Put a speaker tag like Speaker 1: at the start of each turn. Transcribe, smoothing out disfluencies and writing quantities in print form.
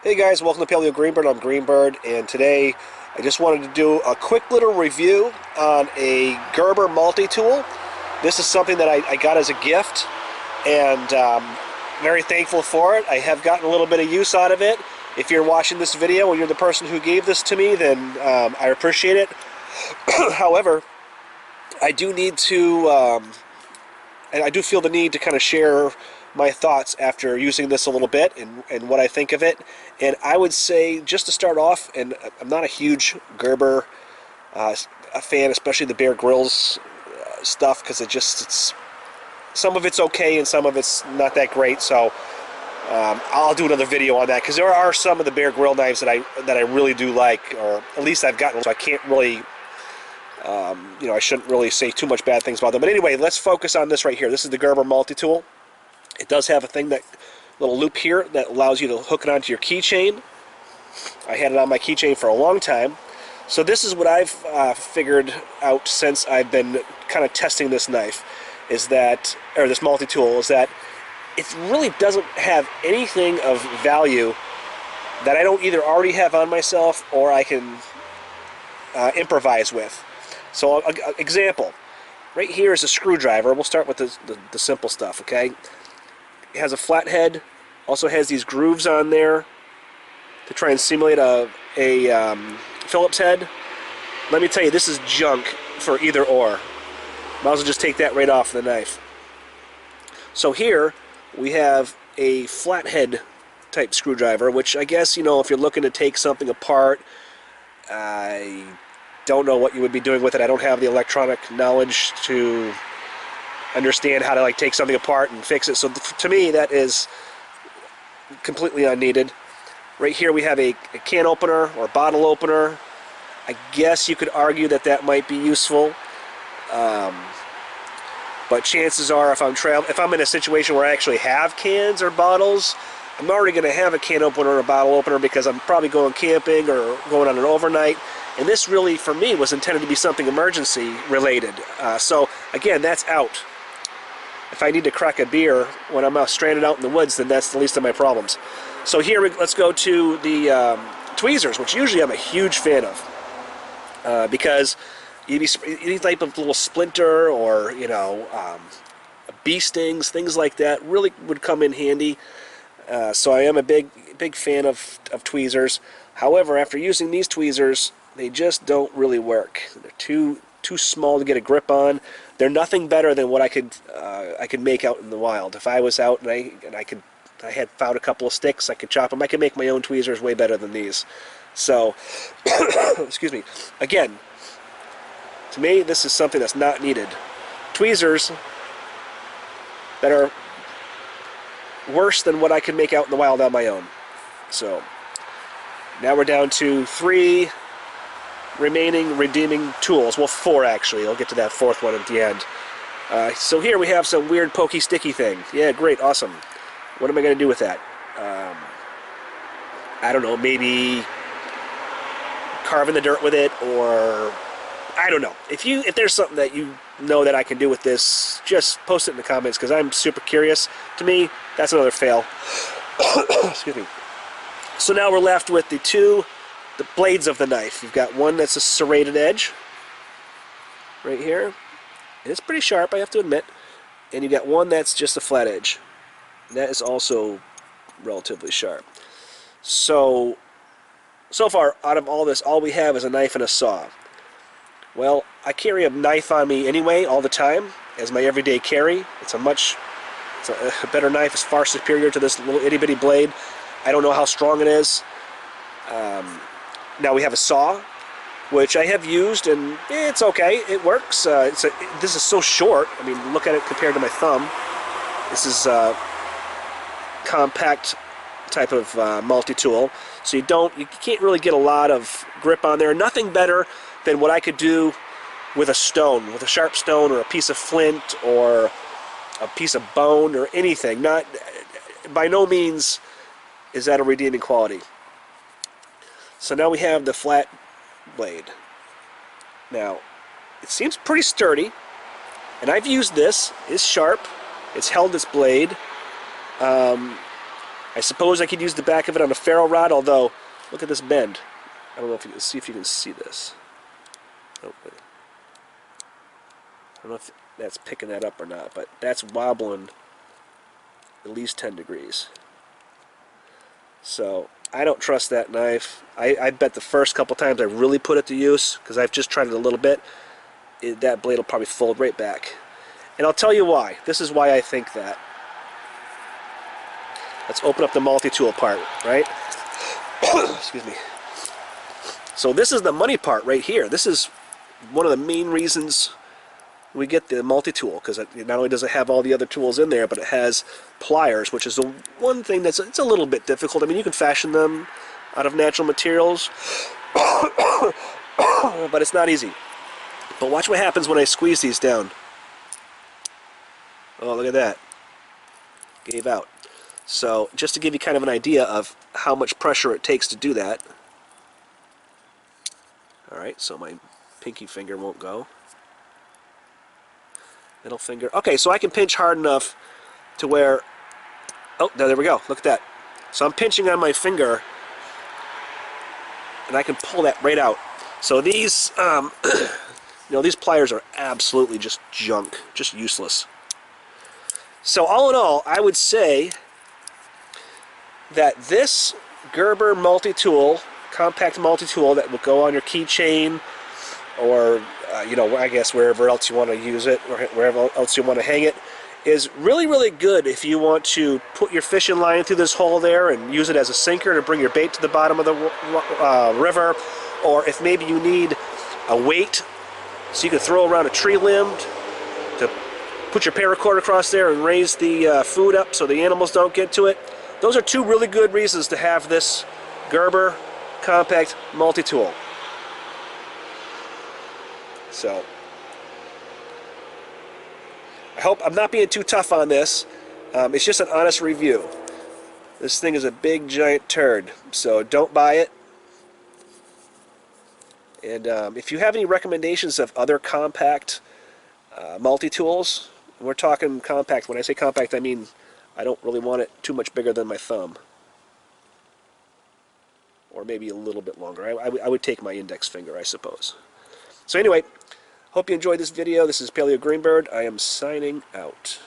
Speaker 1: Hey guys, welcome to Paleo Greenbird. I'm Greenbird, and today I just wanted to do a quick little review on a Gerber multi-tool. This is something that I got as a gift, and very thankful for it. I have gotten a little bit of use out of it. If you're watching this video and you're the person who gave this to me, then I appreciate it. However, I do need to, and I do feel the need to kind of share my thoughts after using this a little bit and what I think of it. And I would say, just to start off, and I'm not a huge Gerber a fan, especially the Bear Grylls stuff, because it's some of it's okay and some of it's not that great. So I'll do another video on that, because there are some of the Bear Grill knives that I really do like, or at least I've gotten, so I can't really I shouldn't really say too much bad things about them. But anyway, let's focus on this right here. This is the Gerber multi-tool. It does have a thing, that little loop here, that allows you to hook it onto your keychain. I had it on my keychain for a long time. So this is what I've figured out since I've been kind of testing this knife, is that, or this multi-tool, is that it really doesn't have anything of value that I don't either already have on myself or I can improvise with. So, example, right here is a screwdriver. We'll start with the simple stuff, okay? It has a flat head, also has these grooves on there to try and simulate a Phillips head. Let me tell you, this is junk for either or. Might as well just take that right off the knife. So here we have a flathead type screwdriver, which I guess, if you're looking to take something apart, I don't know what you would be doing with it. I don't have the electronic knowledge to understand how to take something apart and fix it. So to me, that is completely unneeded. Right here we have a can opener or bottle opener. I guess you could argue that that might be useful, but chances are, if I'm in a situation where I actually have cans or bottles, I'm already going to have a can opener or a bottle opener, because I'm probably going camping or going on an overnight. And this really, for me, was intended to be something emergency related. So again, that's out. If I need to crack a beer when I'm stranded out in the woods, then that's the least of my problems. So here, let's go to the tweezers, which usually I'm a huge fan of, because any type of little splinter or bee stings, things like that, really would come in handy. So I am a big fan of tweezers. However, after using these tweezers, they just don't really work. They're too small to get a grip on. They're nothing better than what I could make out in the wild. If I was out and I had found a couple of sticks, I could chop them. I could make my own tweezers way better than these. So, excuse me. Again, to me, this is something that's not needed. Tweezers that are worse than what I can make out in the wild on my own. So, now we're down to 3 remaining redeeming tools. Well, 4 actually. I'll get to that 4th one at the end. So here we have some weird pokey sticky thing. Yeah, great, awesome. What am I going to do with that? I don't know, maybe carve in the dirt with it, or I don't know. If there's something that you know that I can do with this, just post it in the comments, because I'm super curious. To me, that's another fail. Excuse me. So now we're left with the blades of the knife. You've got one that's a serrated edge right here. It's pretty sharp, I have to admit. And you got one that's just a flat edge. And that is also relatively sharp. So far, out of all this, all we have is a knife and a saw. Well, I carry a knife on me anyway, all the time, as my everyday carry. It's a better knife. It's far superior to this little itty-bitty blade. I don't know how strong it is. Now we have a saw, which I have used, and it's okay. It works. This is so short. I mean, look at it compared to my thumb. This is a compact type of multi-tool, so you can't really get a lot of grip on there. Nothing better than what I could do with a stone, with a sharp stone, or a piece of flint, or a piece of bone, or anything. By no means is that a redeeming quality. So now we have the flat blade. Now, it seems pretty sturdy, and I've used this. It's sharp. It's held its blade. I suppose I could use the back of it on a ferro rod, although, look at this bend. I don't know if you can see this. Oh, wait. I don't know if that's picking that up or not, but that's wobbling at least 10 degrees. So I don't trust that knife. I bet the first couple times I really put it to use, because I've just tried it a little bit, that blade will probably fold right back. And I'll tell you why. This is why I think that. Let's open up the multi-tool part, right? Excuse me. So this is the money part right here. This is one of the main reasons we get the multi-tool, because not only does it have all the other tools in there, but it has pliers, which is the one thing that's it's a little bit difficult. I mean, you can fashion them out of natural materials, but it's not easy. But watch what happens when I squeeze these down. Oh, look at that. Gave out. So just to give you kind of an idea of how much pressure it takes to do that. Alright, so my pinky finger won't go. Middle finger. Okay, so I can pinch hard enough to where... Oh, there we go. Look at that. So I'm pinching on my finger, and I can pull that right out. So these, these pliers are absolutely just junk, just useless. So all in all, I would say that this Gerber multi-tool, compact multi-tool that will go on your keychain, or I guess wherever else you want to use it, or wherever else you want to hang it, is really, really good if you want to put your fishing line through this hole there and use it as a sinker to bring your bait to the bottom of the river, or if maybe you need a weight so you can throw around a tree limb to put your paracord across there and raise the food up so the animals don't get to it. Those are two really good reasons to have this Gerber compact multi-tool. So, I hope I'm not being too tough on this. It's just an honest review. This thing is a big, giant turd, so don't buy it. And if you have any recommendations of other compact multi-tools, we're talking compact. When I say compact, I mean I don't really want it too much bigger than my thumb. Or maybe a little bit longer. I would take my index finger, I suppose. So anyway, hope you enjoyed this video. This is Paleo Greenbird. I am signing out.